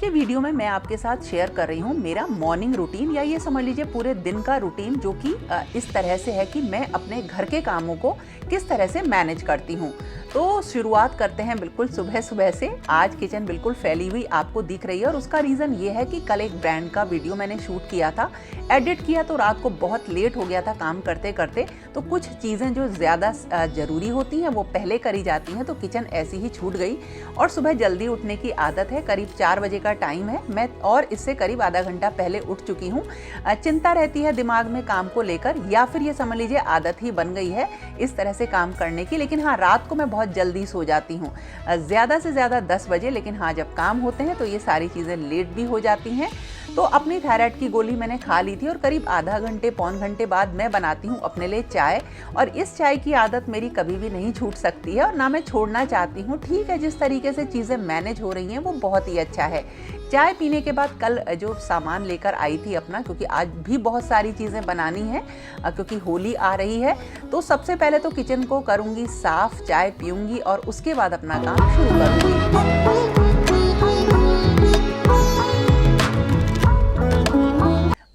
के वीडियो में मैं आपके साथ शेयर कर रही हूँ मेरा मॉर्निंग रूटीन, या ये समझ लीजिए पूरे दिन का रूटीन, जो कि इस तरह से है कि मैं अपने घर के कामों को किस तरह से मैनेज करती हूँ। तो शुरुआत करते हैं बिल्कुल सुबह सुबह से। आज किचन बिल्कुल फैली हुई आपको दिख रही है, और उसका रीज़न ये है कि कल एक ब्रांड का वीडियो मैंने शूट किया था, एडिट किया तो रात को बहुत लेट हो गया था काम करते करते। तो कुछ चीज़ें जो ज़्यादा ज़रूरी होती हैं वो पहले करी जाती हैं, तो किचन ऐसी ही छूट गई। और सुबह जल्दी उठने की आदत है, करीब 4 बजे का टाइम है मैं, और इससे करीब आधा घंटा पहले उठ चुकी हूँ। चिंता रहती है दिमाग में काम को लेकर, या फिर ये समझ लीजिए आदत ही बन गई है इस तरह से काम करने की। लेकिन हाँ, रात को मैं बहुत जल्दी सो जाती हूँ, ज़्यादा से ज़्यादा 10 बजे। लेकिन हाँ, जब काम होते हैं तो ये सारी चीज़ें लेट भी हो जाती हैं। तो अपनी थायराइड की गोली मैंने खा ली थी, और करीब आधा घंटे पौन घंटे बाद मैं बनाती हूँ अपने लिए चाय। और इस चाय की आदत मेरी कभी भी नहीं छूट सकती है, और ना मैं छोड़ना चाहती हूँ। ठीक है, जिस तरीके से चीज़ें मैनेज हो रही हैं वो बहुत ही अच्छा है। चाय पीने के बाद कल जो सामान लेकर आई थी अपना, क्योंकि आज भी बहुत सारी चीज़ें बनानी हैं क्योंकि होली आ रही है। तो सबसे पहले तो किचन को करूँगी साफ़, चाय पीऊँगी और उसके बाद अपना काम शुरू करूँगी।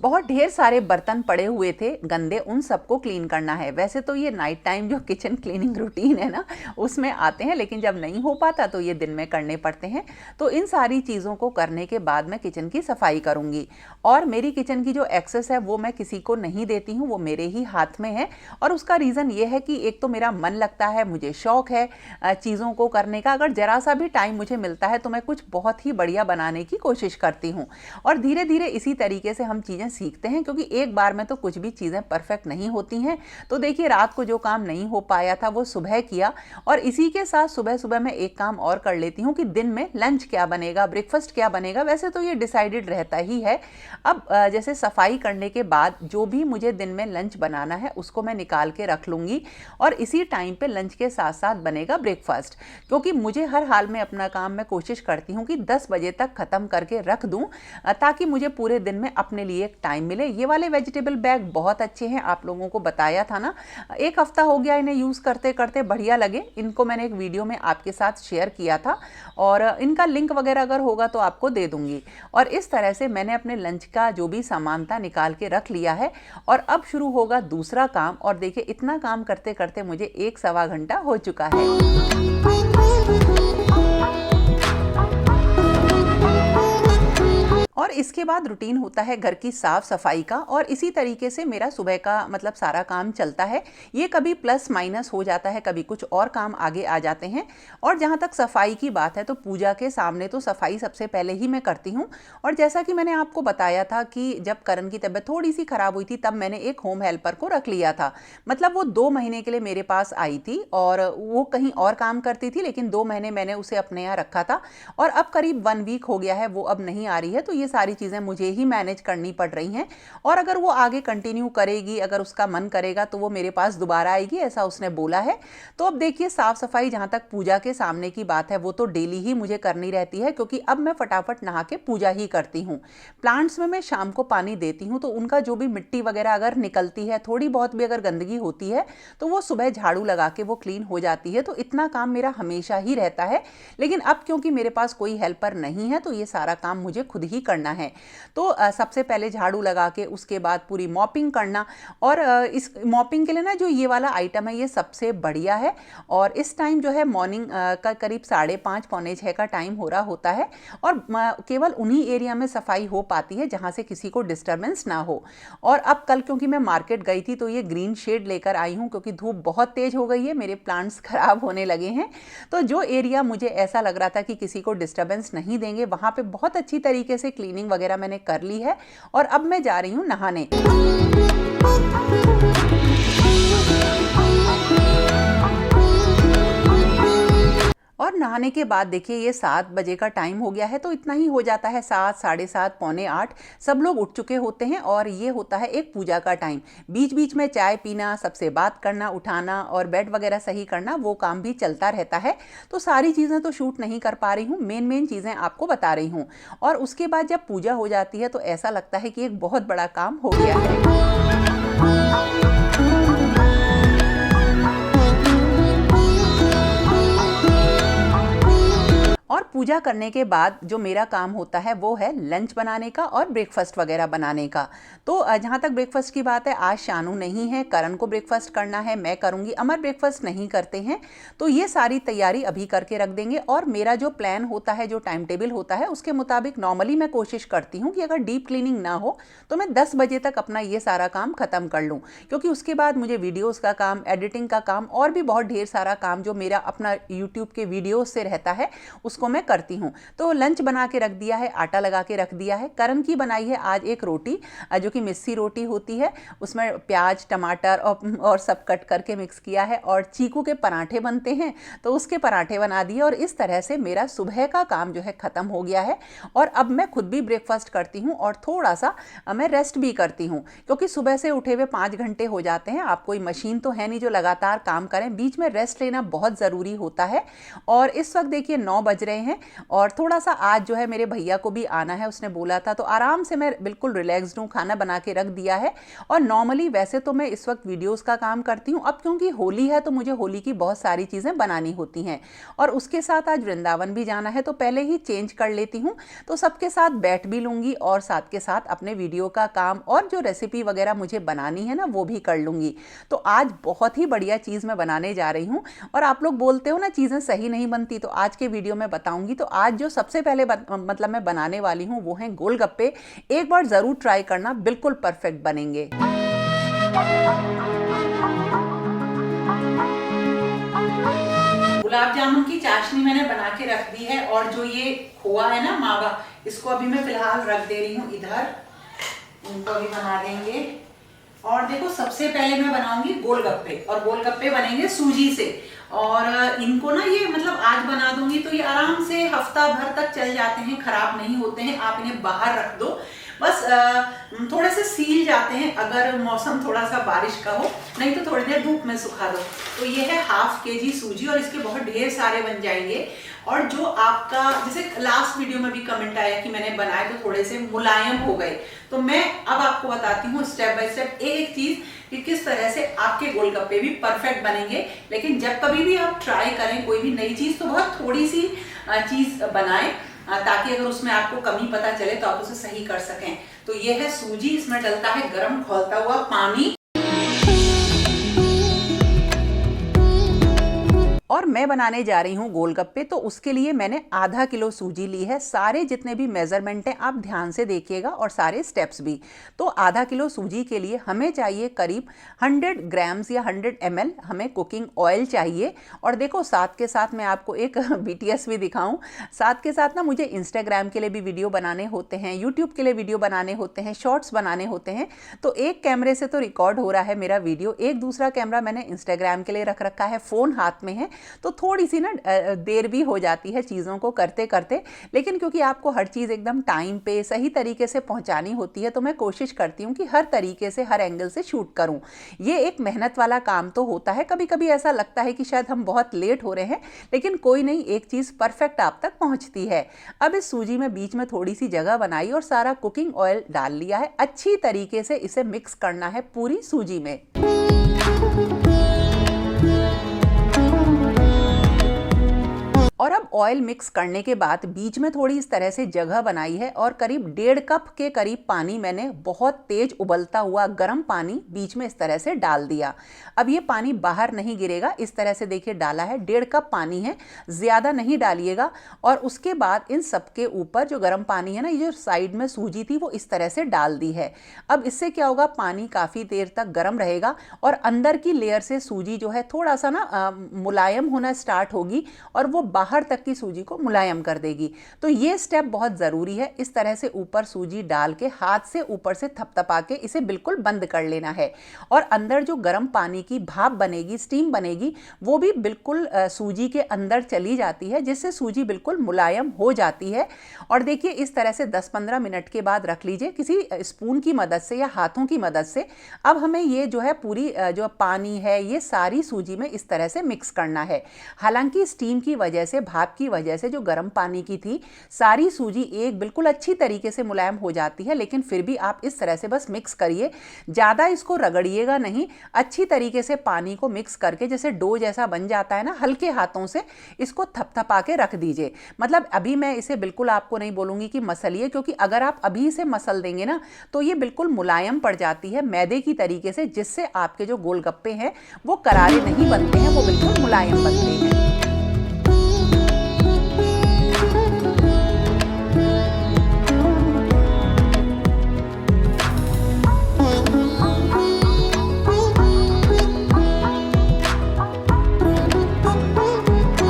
बहुत ढेर सारे बर्तन पड़े हुए थे गंदे, उन सबको क्लीन करना है। वैसे तो ये नाइट टाइम जो किचन क्लीनिंग रूटीन है ना, उसमें आते हैं, लेकिन जब नहीं हो पाता तो ये दिन में करने पड़ते हैं। तो इन सारी चीज़ों को करने के बाद मैं किचन की सफाई करूँगी। और मेरी किचन की जो एक्सेस है वो मैं किसी को नहीं देती हूँ, वो मेरे ही हाथ में है। और उसका रीज़न ये है कि एक तो मेरा मन लगता है, मुझे शौक़ है चीज़ों को करने का। अगर ज़रा सा भी टाइम मुझे मिलता है तो मैं कुछ बहुत ही बढ़िया बनाने की कोशिश करती हूँ। और धीरे धीरे इसी तरीके से हम चीज़ें सीखते हैं, क्योंकि एक बार में तो कुछ भी चीज़ें परफेक्ट नहीं होती हैं। तो देखिए, रात को जो काम नहीं हो पाया था वो सुबह किया, और इसी के साथ सुबह सुबह मैं एक काम और कर लेती हूँ कि दिन में लंच क्या बनेगा, ब्रेकफास्ट क्या बनेगा। वैसे तो ये डिसाइडेड रहता ही है। अब जैसे सफाई करने के बाद जो भी मुझे दिन में लंच बनाना है उसको मैं निकाल के रख लूँगी, और इसी टाइम पे लंच के साथ साथ बनेगा ब्रेकफास्ट। क्योंकि मुझे हर हाल में अपना काम मैं कोशिश करती हूँ कि 10 बजे तक ख़त्म करके रख दूँ, ताकि मुझे पूरे दिन में अपने लिए एक टाइम मिले। ये वाले वेजिटेबल बैग बहुत अच्छे हैं, आप लोगों को बताया था ना, 1 हफ्ता हो गया इन्हें यूज़ करते करते, बढ़िया लगे। इनको मैंने एक वीडियो में आपके साथ शेयर किया था, और इनका लिंक वगैरह अगर होगा तो आपको दे दूंगी। और इस तरह से मैंने अपने लंच का जो भी सामान था निकाल के रख लिया है, और अब शुरू होगा दूसरा काम। और देखिए, इतना काम करते करते मुझे 1 सवा घंटा हो चुका है। और इसके बाद रूटीन होता है घर की साफ़ सफाई का, और इसी तरीके से मेरा सुबह का मतलब सारा काम चलता है। ये कभी प्लस माइनस हो जाता है, कभी कुछ और काम आगे आ जाते हैं। और जहाँ तक सफाई की बात है तो पूजा के सामने तो सफाई सबसे पहले ही मैं करती हूँ। और जैसा कि मैंने आपको बताया था कि जब करण की तबीयत थोड़ी सी ख़राब हुई थी, तब मैंने एक होम हेल्पर को रख लिया था। मतलब वो 2 महीने के लिए मेरे पास आई थी, और वो कहीं और काम करती थी, लेकिन 2 महीने मैंने उसे अपने यहाँ रखा था। और अब करीब 1 वीक हो गया है, वो अब नहीं आ रही है। तो ये सारी चीज़ें मुझे ही मैनेज करनी पड़ रही हैं। और अगर वो आगे कंटिन्यू करेगी, अगर उसका मन करेगा तो वो मेरे पास दोबारा आएगी, ऐसा उसने बोला है। तो अब देखिए, साफ सफाई जहाँ तक पूजा के सामने की बात है वो तो डेली ही मुझे करनी रहती है, क्योंकि अब मैं फटाफट नहा के पूजा ही करती हूँ। प्लांट्स में मैं शाम को पानी देती हूँ, तो उनका जो भी मिट्टी वगैरह अगर निकलती है, थोड़ी बहुत भी अगर गंदगी होती है, तो वो सुबह झाड़ू लगा के वो क्लीन हो जाती है। तो इतना काम मेरा हमेशा ही रहता है। लेकिन अब क्योंकि मेरे पास कोई हेल्पर नहीं है, तो ये सारा काम मुझे खुद ही करना है। तो सबसे पहले झाड़ू लगा के उसके बाद पूरी मॉपिंग करना। और इस मॉपिंग के लिए ना जो ये वाला आइटम है ये सबसे बढ़िया है। और इस टाइम जो है मॉर्निंग का करीब 5:30 पौने 6 का टाइम हो रहा होता है, और केवल उन्हीं एरिया में सफाई हो पाती है जहाँ से किसी को डिस्टर्बेंस ना हो। और अब कल क्योंकि मैं मार्केट गई थी तो ये ग्रीन शेड लेकर आई हूँ, क्योंकि धूप बहुत तेज हो गई है, मेरे प्लांट्स खराब होने लगे हैं। तो जो एरिया मुझे ऐसा लग रहा था कि किसी को डिस्टर्बेंस नहीं देंगे, वहाँ पे बहुत अच्छी तरीके से क्लीनिंग वगैरह मैंने कर ली है। और अब मैं जा रही हूँ नहाने। और नहाने के बाद देखिए, ये 7 बजे का टाइम हो गया है, तो इतना ही हो जाता है, 7, 7:30, पौने 8 सब लोग उठ चुके होते हैं। और ये होता है एक पूजा का टाइम। बीच बीच में चाय पीना, सबसे बात करना, उठाना और बेड वगैरह सही करना, वो काम भी चलता रहता है। तो सारी चीज़ें तो शूट नहीं कर पा रही हूँ, मेन चीज़ें आपको बता रही हूँ। और उसके बाद जब पूजा हो जाती है तो ऐसा लगता है कि एक बहुत बड़ा काम हो गया है। पूजा करने के बाद जो मेरा काम होता है वो है लंच बनाने का और ब्रेकफास्ट वगैरह बनाने का। तो जहाँ तक ब्रेकफास्ट की बात है, आज शानू नहीं है, करण को ब्रेकफास्ट करना है, मैं करूँगी, अमर ब्रेकफास्ट नहीं करते हैं। तो ये सारी तैयारी अभी करके रख देंगे। और मेरा जो प्लान होता है, जो टाइम टेबल होता है, उसके मुताबिक नॉर्मली मैं कोशिश करती हूँ कि अगर डीप क्लीनिंग ना हो तो मैं 10 बजे तक अपना ये सारा काम ख़त्म कर लूँ, क्योंकि उसके बाद मुझे वीडियोज़ का काम, एडिटिंग का काम और भी बहुत ढेर सारा काम जो मेरा अपना यूट्यूब के वीडियोज़ से रहता है उसको मैं करती हूँ। तो लंच बना के रख दिया है, आटा लगा के रख दिया है। करण की बनाई है आज एक रोटी, जो कि मिस्सी रोटी होती है, उसमें प्याज, टमाटर और सब कट करके मिक्स किया है। और चीकू के पराठे बनते हैं तो उसके पराठे बना दिए। और इस तरह से मेरा सुबह का काम जो है ख़त्म हो गया है। और अब मैं खुद भी ब्रेकफास्ट करती हूँ और थोड़ा सा मैं रेस्ट भी करती हूँ, क्योंकि सुबह से उठे हुए 5 घंटे हो जाते हैं। आप कोई मशीन तो है नहीं जो लगातार काम करें, बीच में रेस्ट लेना बहुत ज़रूरी होता है। और इस वक्त देखिए 9 बज रहे हैं और थोड़ा सा आज जो है मेरे भैया को भी आना है, उसने बोला था, तो आराम से मैं बिल्कुल रिलैक्स्ड हूँ, खाना बना के रख दिया है। और नॉर्मली वैसे तो मैं इस वक्त वीडियोस का काम करती हूँ, अब क्योंकि होली है तो मुझे होली की बहुत सारी चीज़ें बनानी होती हैं और उसके साथ आज वृंदावन भी जाना है, तो पहले ही चेंज कर लेती हूँ। तो सबके साथ बैठ भी लूँगी और साथ के साथ अपने वीडियो का काम और जो रेसिपी वगैरह मुझे बनानी है ना वो भी कर लूँगी। तो आज बहुत ही बढ़िया चीज़ मैं बनाने जा रही हूँ। और आप लोग बोलते हो ना चीज़ें सही नहीं बनती, तो आज के वीडियो में बताऊँगी। तो आज जो सबसे पहले मतलब मैं बनाने वाली हूँ वो हैं गोलगप्पे। एक बार ज़रूर ट्राई करना, बिल्कुल परफेक्ट बनेंगे। गुलाब जामुन की चाशनी मैंने बना के रख दी है और जो ये खोआ है ना मावा, इसको अभी मैं फिलहाल रख दे रही हूँ इधर, इनको अभी बना देंगे। और देखो सबसे पहले मैं बनाऊंगी गोलगप्पे, और गोलगप्पे बनेंगे सूजी से। और इनको ना ये मतलब आज बना दूंगी तो ये आराम से हफ्ता भर तक चल जाते हैं, खराब नहीं होते हैं। आप इन्हें बाहर रख दो, बस थोड़े से सील जाते हैं अगर मौसम थोड़ा सा बारिश का हो, नहीं तो थोड़ी देर धूप में सुखा दो। तो ये है ½ kg सूजी और इसके बहुत ढेर सारे बन जाएंगे। और जो आपका जैसे लास्ट वीडियो में भी कमेंट आया कि मैंने बनाए तो थोड़े से मुलायम हो गए, तो मैं अब आपको बताती हूँ स्टेप बाय स्टेप एक चीज कि किस तरह से आपके गोलगप्पे भी परफेक्ट बनेंगे। लेकिन जब कभी भी आप ट्राई करें कोई भी नई चीज, तो बहुत थोड़ी सी चीज बनाएं, ताकि अगर उसमें आपको कमी पता चले तो आप उसे सही कर सकें। तो ये है सूजी, इसमें डलता है गर्म खौलता हुआ पानी। और मैं बनाने जा रही हूँ गोलगप्पे, तो उसके लिए मैंने ½ किलो सूजी ली है। सारे जितने भी मेजरमेंट हैं आप ध्यान से देखिएगा और सारे स्टेप्स भी। तो ½ किलो सूजी के लिए हमें चाहिए करीब 100 ग्राम्स या 100 ml हमें कुकिंग ऑयल चाहिए। और देखो साथ के साथ मैं आपको एक BTS भी दिखाऊं, साथ के साथ ना मुझे इंस्टाग्राम के लिए भी वीडियो बनाने होते हैं, यूट्यूब के लिए वीडियो बनाने होते हैं, शॉर्ट्स बनाने होते हैं। तो एक कैमरे से तो रिकॉर्ड हो रहा है मेरा वीडियो, एक दूसरा कैमरा मैंने इंस्टाग्राम के लिए रख रखा है, फ़ोन हाथ में है, तो थोड़ी सी ना देर भी हो जाती है चीज़ों को करते करते। लेकिन क्योंकि आपको हर चीज़ एकदम टाइम पे सही तरीके से पहुंचानी होती है, तो मैं कोशिश करती हूँ कि हर तरीके से, हर एंगल से शूट करूँ। ये एक मेहनत वाला काम तो होता है, कभी कभी ऐसा लगता है कि शायद हम बहुत लेट हो रहे हैं, लेकिन कोई नहीं, एक चीज़ परफेक्ट आप तक पहुँचती है। अब इस सूजी में बीच में थोड़ी सी जगह बनाई और सारा कुकिंग ऑयल डाल लिया है। अच्छी तरीके से इसे मिक्स करना है पूरी सूजी में। और अब ऑयल मिक्स करने के बाद बीच में थोड़ी इस तरह से जगह बनाई है और करीब 1.5 कप के करीब पानी मैंने, बहुत तेज उबलता हुआ गर्म पानी, बीच में इस तरह से डाल दिया। अब ये पानी बाहर नहीं गिरेगा, इस तरह से देखिए डाला है, 1.5 कप पानी है, ज़्यादा नहीं डालिएगा। और उसके बाद इन सब के ऊपर जो गर्म पानी है ना, ये जो साइड में सूजी थी वो इस तरह से डाल दी है। अब इससे क्या होगा, पानी काफ़ी देर तक गर्म रहेगा और अंदर की लेयर से सूजी जो है थोड़ा सा ना मुलायम होना स्टार्ट होगी और वो बाहर तक की सूजी को मुलायम कर देगी। तो ये स्टेप बहुत ज़रूरी है। इस तरह से ऊपर सूजी डाल के हाथ से ऊपर से थपथपा के इसे बिल्कुल बंद कर लेना है। और अंदर जो गर्म पानी की भाप बनेगी, स्टीम बनेगी, वो भी बिल्कुल सूजी के अंदर चली जाती है, जिससे सूजी बिल्कुल मुलायम हो जाती है। और देखिए इस तरह से 10-15 मिनट के बाद रख लीजिए किसी स्पून की मदद से या हाथों की मदद से। अब हमें ये जो है पूरी जो पानी है ये सारी सूजी में इस तरह से मिक्स करना है। हालांकि स्टीम की वजह से भाप की वजह से जो गर्म पानी की थी सारी सूजी एक बिल्कुल अच्छी तरीके से मुलायम हो जाती है। लेकिन फिर भी आप इस तरह से बस मिक्स करिए, ज़्यादा इसको रगड़िएगा नहीं, अच्छी तरीके से पानी को मिक्स करके जैसे डो जैसा बन जाता है ना, हल्के हाथों से इसको थपथपा के रख दीजिए। मतलब अभी मैं इसे बिल्कुल आपको नहीं बोलूँगी कि मसलिए, क्योंकि अगर आप अभी इसे मसल देंगे ना तो ये बिल्कुल मुलायम पड़ जाती है मैदे की तरीके से, जिससे आपके जो गोलगप्पे हैं वो करारे नहीं बनते हैं, वो बिल्कुल मुलायम बनते हैं।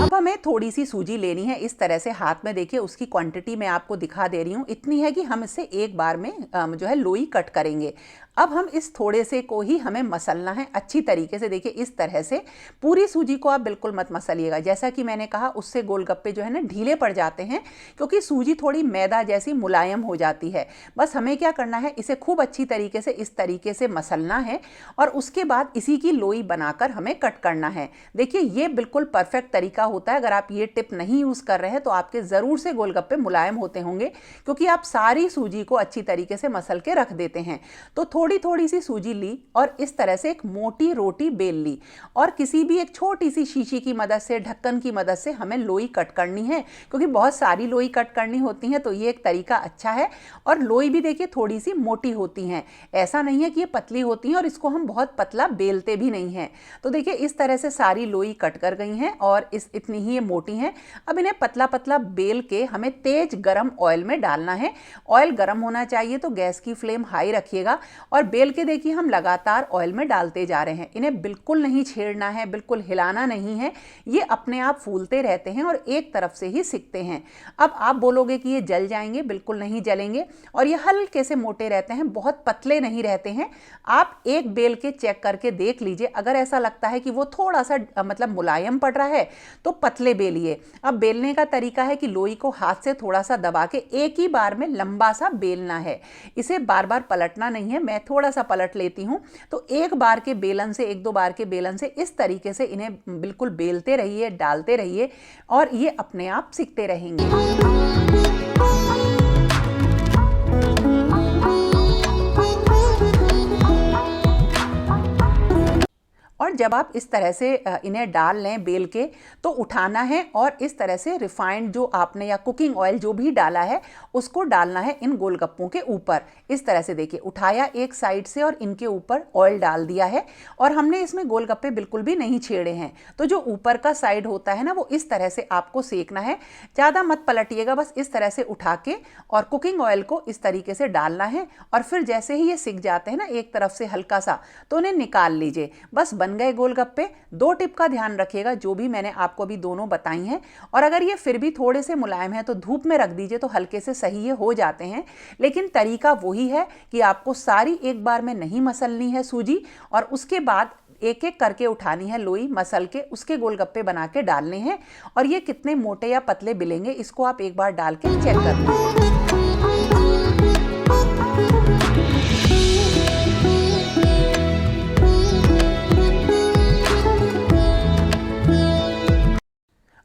हमें थोड़ी सी सूजी लेनी है, इस तरह से हाथ में देखिए, उसकी क्वांटिटी मैं आपको दिखा दे रही हूँ, इतनी है कि हम इसे एक बार में जो है लोई कट करेंगे। अब हम इस थोड़े से को ही हमें मसलना है अच्छी तरीके से। देखिए इस तरह से, पूरी सूजी को आप बिल्कुल मत मसलिएगा, जैसा कि मैंने कहा उससे गोलगप्पे जो है ना ढीले पड़ जाते हैं, क्योंकि सूजी थोड़ी मैदा जैसी मुलायम हो जाती है। बस हमें क्या करना है, इसे खूब अच्छी तरीके से इस तरीके से मसलना है और उसके बाद इसी की लोई बनाकर हमें कट करना है। देखिए ये बिल्कुल परफेक्ट तरीका होता है। अगर आप ये टिप नहीं यूज़ कर रहे हैं तो आपके ज़रूर से गोलगप्पे मुलायम होते होंगे, क्योंकि आप सारी सूजी को अच्छी तरीके से मसल के रख देते हैं। तो थोड़ी थोड़ी सी सूजी ली और इस तरह से एक मोटी रोटी बेल ली और किसी भी एक छोटी सी शीशी की मदद से, ढक्कन की मदद से हमें लोई कट करनी है, क्योंकि बहुत सारी लोई कट करनी होती है, तो ये एक तरीका अच्छा है। और लोई भी देखिए थोड़ी सी मोटी होती हैं, ऐसा नहीं है कि ये पतली होती हैं, और इसको हम बहुत पतला बेलते भी नहीं हैं। तो देखिए इस तरह से सारी लोई कट कर गई हैं और इतनी ही ये मोटी हैं। अब इन्हें पतला पतला बेल के हमें तेज गरम ऑयल में डालना है। ऑयल गरम होना चाहिए, तो गैस की फ्लेम हाई रखिएगा और बेल के देखिए हम लगातार ऑयल में डालते जा रहे हैं। इन्हें बिल्कुल नहीं छेड़ना है, बिल्कुल हिलाना नहीं है, ये अपने आप फूलते रहते हैं और एक तरफ से ही सिकते हैं। अब आप बोलोगे कि ये जल जाएंगे, बिल्कुल नहीं जलेंगे और ये हल्के से मोटे रहते हैं, बहुत पतले नहीं रहते हैं। आप एक बेल के चेक करके देख लीजिए, अगर ऐसा लगता है कि वो थोड़ा सा मतलब मुलायम पड़ रहा है तो पतले बेलिए। अब बेलने का तरीका है कि लोई को हाथ से थोड़ा सा दबा के एक ही बार में लंबा सा बेलना है, इसे बार बार पलटना नहीं है। मैं थोड़ा सा पलट लेती हूँ, तो एक बार के बेलन से, एक दो बार के बेलन से इस तरीके से इन्हें बिल्कुल बेलते रहिए, डालते रहिए और ये अपने आप सिकते रहेंगे। और जब आप इस तरह से इन्हें डाल लें बेल के, तो उठाना है और इस तरह से रिफाइंड जो आपने या कुकिंग ऑयल जो भी डाला है उसको डालना है इन गोलगप्पों के ऊपर। इस तरह से देखिए उठाया एक साइड से और इनके ऊपर ऑयल डाल दिया है और हमने इसमें गोलगप्पे बिल्कुल भी नहीं छेड़े हैं। तो जो ऊपर का साइड होता है ना, वो इस तरह से आपको सेकना है, ज़्यादा मत पलटिएगा, बस इस तरह से उठा के और कुकिंग ऑयल को इस तरीके से डालना है और फिर जैसे ही ये सिक जाते हैं ना एक तरफ से हल्का सा, तो उन्हें निकाल लीजिए। बस बन गए गोलगप्पे। दो टिप का ध्यान रखिएगा, जो भी मैंने आपको अभी दोनों बताई हैं, और अगर ये फिर भी थोड़े से मुलायम है तो धूप में रख दीजिए, तो हल्के से सही ये हो जाते हैं। लेकिन तरीका वही है कि आपको सारी एक बार में नहीं मसलनी है सूजी, और उसके बाद एक एक करके उठानी है लोई, मसल के उसके गोलगप्पे बना के डालने हैं। और ये कितने मोटे या पतले बिलेंगे इसको आप एक बार डाल के चेक कर लीजिए।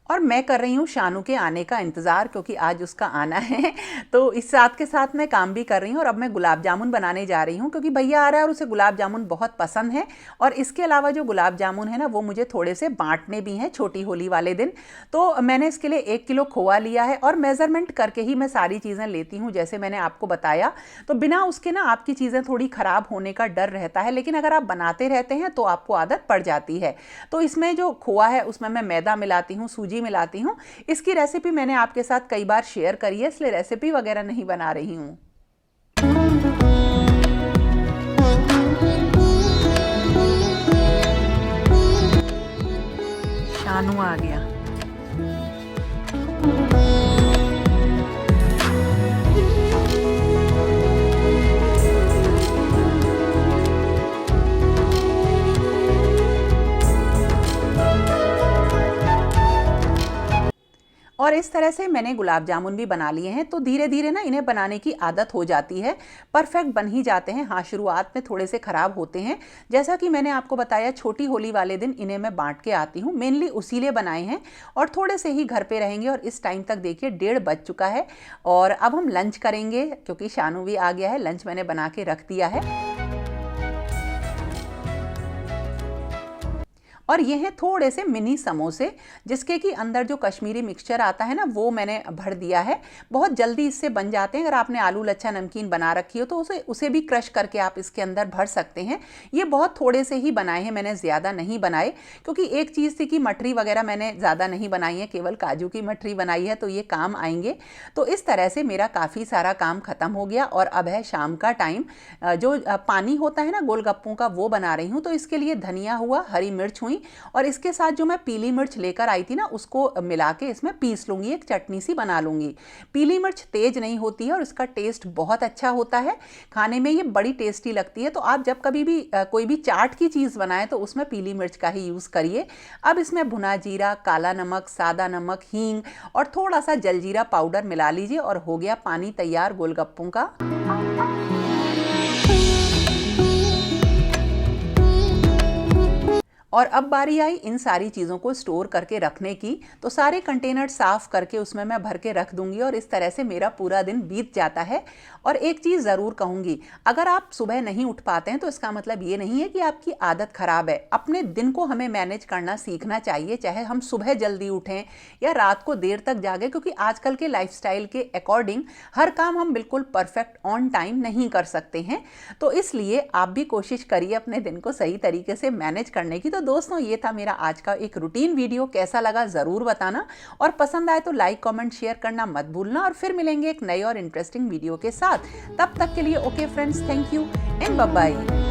और मैं कर रही हूँ शानू के आने का इंतज़ार, क्योंकि आज उसका आना है, तो इस साथ के साथ मैं काम भी कर रही हूँ। और अब मैं गुलाब जामुन बनाने जा रही हूँ, क्योंकि भैया आ रहा है और उसे गुलाब जामुन बहुत पसंद है। और इसके अलावा जो गुलाब जामुन है ना, वो मुझे थोड़े से बांटने भी हैं छोटी होली वाले दिन। तो मैंने इसके लिए 1 किलो खोआ लिया है और मेज़रमेंट करके ही मैं सारी चीज़ें लेती हूँ, जैसे मैंने आपको बताया। तो बिना उसके ना आपकी चीज़ें थोड़ी ख़राब होने का डर रहता है, लेकिन अगर आप बनाते रहते हैं तो आपको आदत पड़ जाती है। तो इसमें जो खोआ है उसमें मैं मैदा मिलाती हूँ, सूजी मिलाती हूँ। इसकी रेसिपी मैंने आपके साथ कई बार शेयर करी है, इसलिए रेसिपी वगैरह नहीं बना रही हूँ। शानू आ गया। और इस तरह से मैंने गुलाब जामुन भी बना लिए हैं। तो धीरे धीरे ना इन्हें बनाने की आदत हो जाती है, परफेक्ट बन ही जाते हैं। हाँ, शुरुआत में थोड़े से ख़राब होते हैं। जैसा कि मैंने आपको बताया, छोटी होली वाले दिन इन्हें मैं बांट के आती हूँ, मेनली उसी लिए बनाए हैं और थोड़े से ही घर पे रहेंगे। और इस टाइम तक देखिए 1:30 बज चुका है और अब हम लंच करेंगे क्योंकि शानू भी आ गया है। लंच मैंने बना के रख दिया है। और ये हैं थोड़े से मिनी समोसे, जिसके कि अंदर जो कश्मीरी मिक्सचर आता है ना, वो मैंने भर दिया है। बहुत जल्दी इससे बन जाते हैं। अगर आपने आलू लच्छा नमकीन बना रखी हो तो उसे भी क्रश करके आप इसके अंदर भर सकते हैं। ये बहुत थोड़े से ही बनाए हैं, मैंने ज़्यादा नहीं बनाए, क्योंकि एक चीज़ थी कि मठरी वगैरह मैंने ज़्यादा नहीं बनाई है, केवल काजू की मठरी बनाई है, तो ये काम आएंगे। तो इस तरह से मेरा काफ़ी सारा काम ख़त्म हो गया और अब है शाम का टाइम। जो पानी होता है ना गोलगप्पों का, वो बना रही हूँ। तो इसके लिए धनिया हुआ, हरी मिर्च हुई और इसके साथ जो मैं पीली मिर्च लेकर आई थी ना, उसको मिला के इसमें पीस लूँगी, एक चटनी सी बना लूँगी। पीली मिर्च तेज नहीं होती है और इसका टेस्ट बहुत अच्छा होता है, खाने में ये बड़ी टेस्टी लगती है। तो आप जब कभी भी कोई भी चाट की चीज़ बनाएं तो उसमें पीली मिर्च का ही यूज़ करिए। अब इसमें भुना जीरा, काला नमक, सादा नमक, हींग और थोड़ा सा जलजीरा पाउडर मिला लीजिए और हो गया पानी तैयार गोलगप्पों का। और अब बारी आई इन सारी चीज़ों को स्टोर करके रखने की। तो सारे कंटेनर साफ़ करके उसमें मैं भर के रख दूंगी और इस तरह से मेरा पूरा दिन बीत जाता है। और एक चीज़ ज़रूर कहूँगी, अगर आप सुबह नहीं उठ पाते हैं तो इसका मतलब ये नहीं है कि आपकी आदत ख़राब है। अपने दिन को हमें मैनेज करना सीखना चाहिए, चाहे हम सुबह जल्दी उठें या रात को देर तक जागें, क्योंकि आजकल के लाइफस्टाइल के अकॉर्डिंग हर काम हम बिल्कुल परफेक्ट ऑन टाइम नहीं कर सकते हैं। तो इसलिए आप भी कोशिश करिए अपने दिन को सही तरीके से मैनेज करने की। तो दोस्तों, ये था मेरा आज का एक रूटीन वीडियो। कैसा लगा ज़रूर बताना और पसंद आए तो लाइक, कमेंट, शेयर करना मत भूलना। और फिर मिलेंगे एक नई और इंटरेस्टिंग वीडियो के साथ। तब तक के लिए okay friends, thank you and bye bye.